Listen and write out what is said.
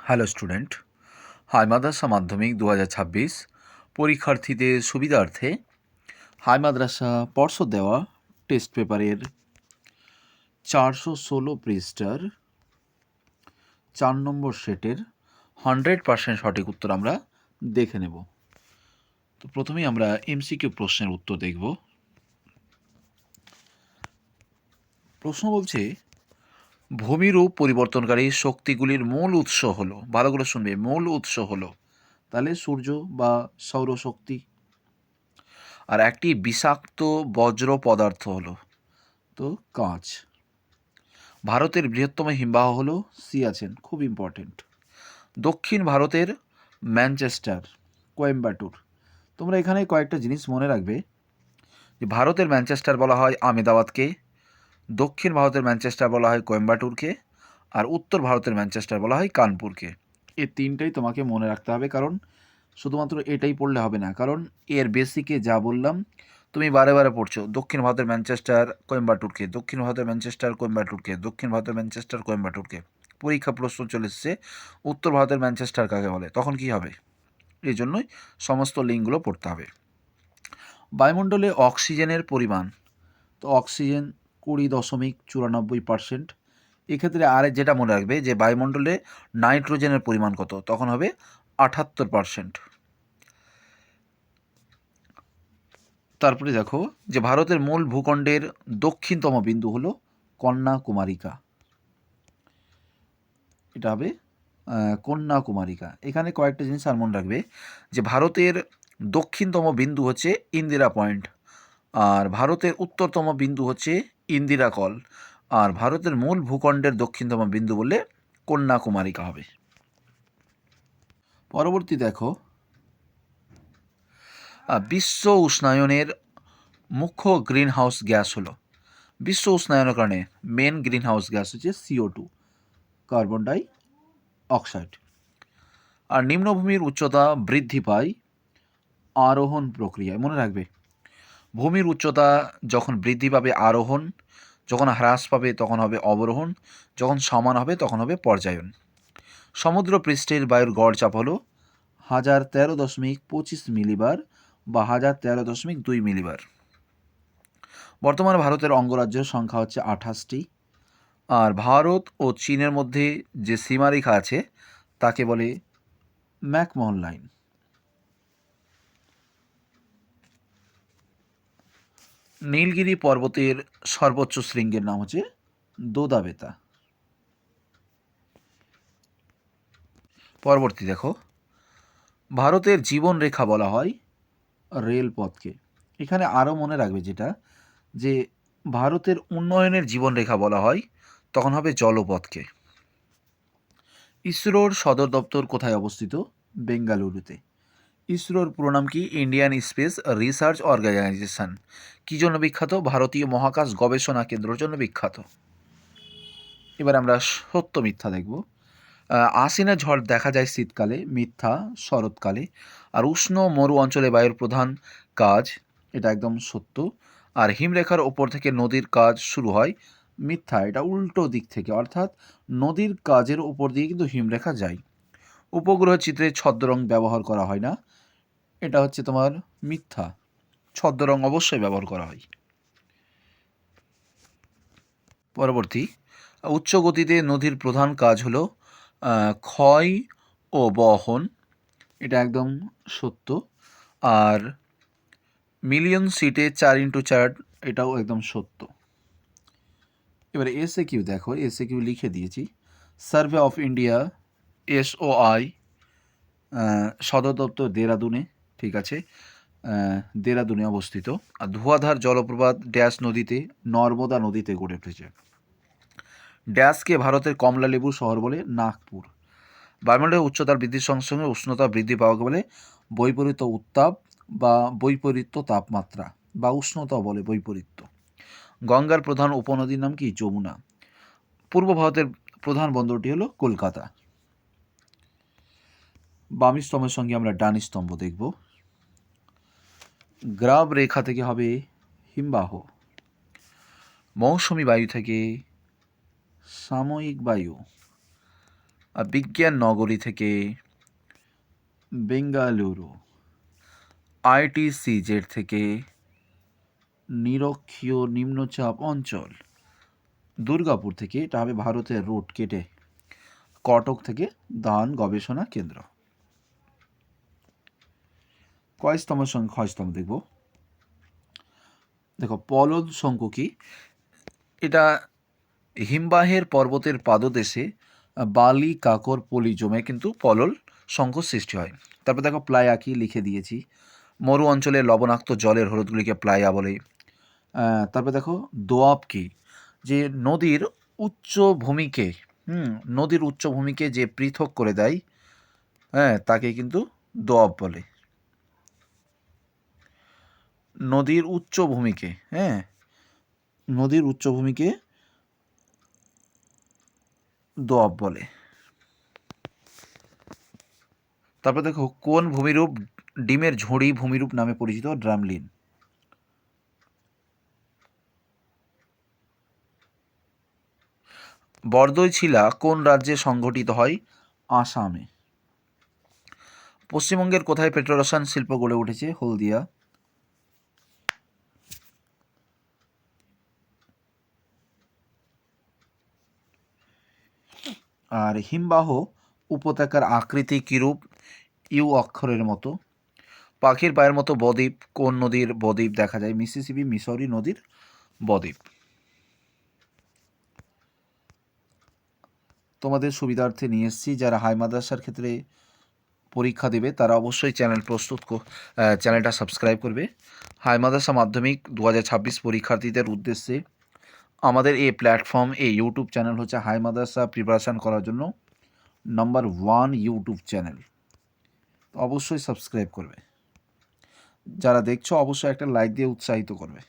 Hello student, high মাদ্রাসা মাধ্যমিক 2026 পরীক্ষার্থীদের সুবিধার্থে হাই মাদ্রাসা পর্ষদ দেওয়া টেস্ট পেপারের 416 পৃষ্ঠার 4 নম্বর সেটের 100% সঠিক উত্তর আমরা দেখে নেব। তো প্রথমেই আমরা এমসিকিউ প্রশ্নের উত্তর দেখব। প্রশ্ন বলছে, ভূমিরূপ পরিবর্তনকারী শক্তিগুলির মূল উৎস হলো, ভালো করে শুনবে, মূল উৎস হলো তাহলে সূর্য বা সৌরশক্তি। আর একটি বিষাক্ত বজ্র পদার্থ হলো তো কাঁচ। ভারতের বৃহত্তম হিমবাহ হলো সিয়াচেন, খুব ইম্পর্টেন্ট। দক্ষিণ ভারতের ম্যানচেস্টার, কোয়েম্বাটুর। তোমরা এখানে কয়েকটা জিনিস মনে রাখবে যে ভারতের ম্যানচেস্টার বলা হয় আমেদাবাদকে, দক্ষিণ ভারতের ম্যানচেস্টার বলা হয় কোয়েম্বাটুরকে, আর উত্তর ভারতের ম্যানচেস্টার বলা হয় কানপুরকে। এই তিনটাই তোমাকে মনে রাখতে হবে, কারণ শুধুমাত্র এটাই পড়লে হবে না, কারণ এর বেসিকে যা বললাম তুমি বারে বারে পড়ছো, দক্ষিণ ভারতের ম্যানচেস্টার কোয়েম্বাটুরকে, দক্ষিণ ভারতের ম্যানচেস্টার কোয়েম্বাটুরকে, দক্ষিণ ভারতের ম্যানচেস্টার কোয়েম্বাটুরকে। পরীক্ষা প্রশ্ন চলে এসছে উত্তর ভারতের ম্যানচেস্টার কাকে বলে, তখন কি হবে? এই জন্যই সমস্ত লিঙ্কগুলো পড়তে হবে। বায়ুমণ্ডলে অক্সিজেনের পরিমাণ, তো অক্সিজেন 20.94%। এক্ষেত্রে আর যেটা মনে রাখবে যে বায়ুমণ্ডলে নাইট্রোজেনের পরিমাণ কত, তখন হবে 78%। তারপরে দেখো যে ভারতের মূল ভূখণ্ডের দক্ষিণতম বিন্দু হলো কন্যাকুমারিকা, এটা হবে কন্যাকুমারিকা। এখানে কয়েকটা জিনিস আর মনে রাখবে যে ভারতের দক্ষিণতম বিন্দু হচ্ছে ইন্দিরা পয়েন্ট, আর ভারতের উত্তরতম বিন্দু হচ্ছে ইন্দিরা কল, আর ভারতের মূল ভূখণ্ডের দক্ষিণতম বিন্দু বললে কন্যাকুমারিকা হবে। পরবর্তী দেখো, বিশ্ব উষ্ণায়নের মুখ্য গ্রিন হাউস গ্যাস হলো, বিশ্ব উষ্ণায়নের কারণে মেন গ্রিন হাউস গ্যাস হচ্ছে CO2, কার্বন ডাই অক্সাইড। আর নিম্নভূমির উচ্চতা বৃদ্ধি পায় আরোহণ প্রক্রিয়ায়, মনে রাখবে ভূমির উচ্চতা যখন বৃদ্ধি পাবে আরোহণ, যখন হ্রাস পাবে তখন হবে অবরোহণ, যখন সমান হবে তখন হবে পর্যায়ন। সমুদ্র পৃষ্ঠের বায়ুর গড় চাপ হলো 1013.25 মিলিবার বা 1013.2 মিলিবার। বর্তমানে ভারতের অঙ্গরাজ্যের সংখ্যা হচ্ছে 28টি। আর ভারত ও চীনের মধ্যে যে সীমারেখা আছে তাকে বলে ম্যাকমোহন লাইন। নীলগিরি পর্বতের সর্বোচ্চ শৃঙ্গের নাম হচ্ছে দোদাবেতা। পরবর্তী দেখো, ভারতের জীবনরেখা বলা হয় রেলপথকে। এখানে আরও মনে রাখবে যেটা, যে ভারতের উন্নয়নের জীবনরেখা বলা হয় তখন হবে জলপথকে। ইসরোর সদর দপ্তর কোথায় অবস্থিত? বেঙ্গালুরুতে। ইসরোর পুরো নাম কি? Indian space research organisation. কী জন্য বিখ্যাত? ভারতীয় মহাকাশ গবেষণা কেন্দ্রের জন্য বিখ্যাত। এবার আমরা সত্য মিথ্যা দেখব। আসিনা ঝড় দেখা যায় শীতকালে, মিথ্যা, শরৎকালে। আর উষ্ণ মরু অঞ্চলে বায়ুর প্রধান কাজ, এটা একদম সত্য। আর হিমরেখার ওপর থেকে নদীর কাজ শুরু হয়, মিথ্যা, এটা উল্টো দিক থেকে, অর্থাৎ নদীর কাজের ওপর দিয়ে কিন্তু হিমরেখা যায়। উপগ্রহ চিত্রে ছদ্মরং ব্যবহার করা হয় না, এটা হচ্ছে তোমার মিথ্যা, ছদ্মরং অবশ্যই ব্যবহার করা হয়। পরবর্তী, উচ্চ গতিতে নদীর প্রধান কাজ হলো ক্ষয় ও বহন, এটা একদম সত্য। আর মিলিয়ন সিটে 4x4, এটাও একদম সত্য। এবারে SAQ দেখো, SAQ লিখে দিয়েছি। সার্ভে অফ ইন্ডিয়া SOI সদর দপ্তর দেরাদুনে, ঠিক আছে, দেরাদুনে অবস্থিত। আর ধোঁয়াধার জলপ্রপাত ড্যাশ নদীতে? নর্মদা নদীতে গড়ে উঠেছে। ড্যাশকে ভারতের কমলালেবু শহর বলে? নাগপুর। বায়ুমণ্ডলের উচ্চতার বৃদ্ধির সঙ্গে সঙ্গে উষ্ণতা বৃদ্ধি পাওয়াকে বলে বৈপরীত্য উত্তাপ বা বৈপরীত্য তাপমাত্রা, বা উষ্ণতা বলে বৈপরীত্য। গঙ্গার প্রধান উপনদীর নাম কি? যমুনা। পূর্ব ভারতের প্রধান বন্দরটি হলো কলকাতা। বাম স্তম্ভের সঙ্গে আমরা ডান স্তম্ভ দেখব। গ্রাব রেখা থেকে হবে হিমবাহ, মৌসুমী বায়ু থেকে সাময়িক বায়ু, বিজ্ঞান নগরী থেকে বেঙ্গালুরু, ITCZ থেকে নিরক্ষীয় নিম্নচাপ অঞ্চল, দুর্গাপুর থেকে, এটা হবে ভারতের রুট কেটে, কটক থেকে ধান গবেষণা কেন্দ্র। কয়স্তম্ভের সঙ্গে ক্ষয়স্তম্ভ দেখব। দেখো পলল শঙ্কু কি, এটা হিমবাহের পর্বতের পাদদেশে বালি কাকর পলি জমে কিন্তু পলল শঙ্খ সৃষ্টি হয়। তারপর দেখো প্লায়া কি লিখে দিয়েছি, মরু অঞ্চলে লবণাক্ত জলের হ্রদগুলিকে প্লায়া বলে। তারপর দেখো দোআব কি, যে নদীর উচ্চভূমিকে নদীর উচ্চভূমিকে যে পৃথক করে দেয়, তাকে কিন্তু দোআব বলে। নদীর উচ্চভূমিকে, নদীর উচ্চভূমিকে দোআব বলে। তারপর দেখো কোন ভূমিরূপ ডিমের ঝুড়ি ভূমিরূপ নামে পরিচিত, ড্রামলিন। বরদৈছিলা কোন রাজ্যে সংঘটিত হয়, আসামে। পশ্চিমবঙ্গের কোথায় পেট্রোরসায়ন শিল্প গড়ে উঠেছে, হলদিয়া। আর হিমবাহ উপত্যকার আকৃতি কিরূপ, ইউ অক্ষরের মতো। পাখির পায়ের মতো বদ্বীপ কোন নদীর বদ্বীপ দেখা যায়, মিসিসিপি মিসৌরি নদীর বদ্বীপ। তোমাদের সুবিধার্থে নিয়ে এসেছি, যারা হাই মাদ্রাসার ক্ষেত্রে পরীক্ষা দেবে তারা অবশ্যই চ্যানেলটা সাবস্ক্রাইব করবে। হাই মাদ্রাসা মাধ্যমিক 2026 পরীক্ষার্থীদের উদ্দেশ্যে আমাদের এই প্ল্যাটফর্ম, এই ইউটিউব চ্যানেল হচ্ছে হাই মাদ্রাসা প্রিপারেশান করার জন্য নাম্বার 1 ইউটিউব চ্যানেল। অবশ্যই সাবস্ক্রাইব করবে। যারা দেখছো অবশ্যই একটা লাইক দিয়ে উৎসাহিত করবে।